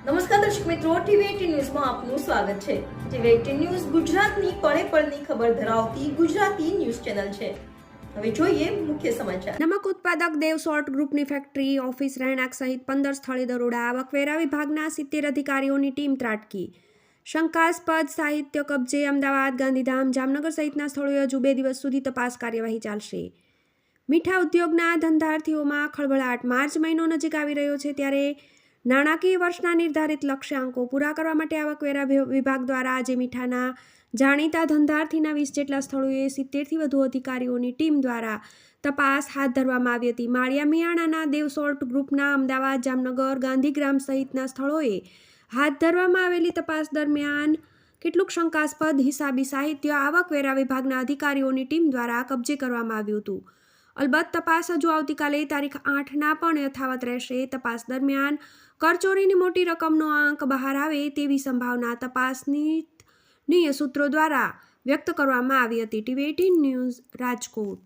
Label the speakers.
Speaker 1: નમસ્કાર દર્શક મિત્રો, ટીવી18 ન્યૂઝમાં આપનું સ્વાગત છે। ટીવી18 ન્યૂઝ ગુજરાતની પળે પળની ખબર ધરાવતી ગુજરાતી ન્યૂઝ ચેનલ છે। હવે જોઈએ મુખ્ય સમાચાર।
Speaker 2: નમક ઉત્પાદક દેવ સોલ્ટ ગ્રુપની ફેક્ટરી, ઓફિસ, રહેણાંક સહિત 15 સ્થળે દરોડા, આવકવેરા વિભાગના 70 અધિકારીઓની ટીમ ત્રાટકી। શંકાસ્પદ સાહિત્ય કબજે, અમદાવાદ, ગાંધીધામ, જામનગર સહિતના સ્થળોએ હજુ 2 દિવસ સુધી તપાસ કાર્યવાહી ચાલશે। મીઠા ઉદ્યોગના ધંધાર્થીઓમાં ખળભળાટ। માર્ચ મહિનો નજીક આવી રહ્યો છે ત્યારે નાણાકીય વર્ષના નિર્ધારિત લક્ષ્યાંકો પૂરા કરવા માટે આવકવેરા વિભાગ દ્વારા આજે મીઠાના જાણીતા ધંધાર્થીના 20 જેટલા સ્થળોએ 70થી વધુ અધિકારીઓની ટીમ દ્વારા તપાસ હાથ ધરવામાં આવી હતી। માળિયા મિયાણાના દેવ સોલ્ટ ગ્રુપના અમદાવાદ, જામનગર, ગાંધીગ્રામ સહિતના સ્થળોએ હાથ ધરવામાં આવેલી તપાસ દરમિયાન કેટલુંક શંકાસ્પદ હિસાબી સાહિત્ય આવકવેરા વિભાગના અધિકારીઓની ટીમ દ્વારા કબજે કરવામાં આવ્યું હતું। અલબત્ત તપાસ હજુ આવતીકાલે તારીખ 8ના પણ યથાવત રહેશે। તપાસ દરમિયાન કરચોરીની મોટી રકમનો આંક બહાર આવે તેવી સંભાવના તપાસનીય સૂત્રો દ્વારા વ્યક્ત કરવામાં આવી હતી। ટીવી18 ન્યૂઝ, રાજકોટ।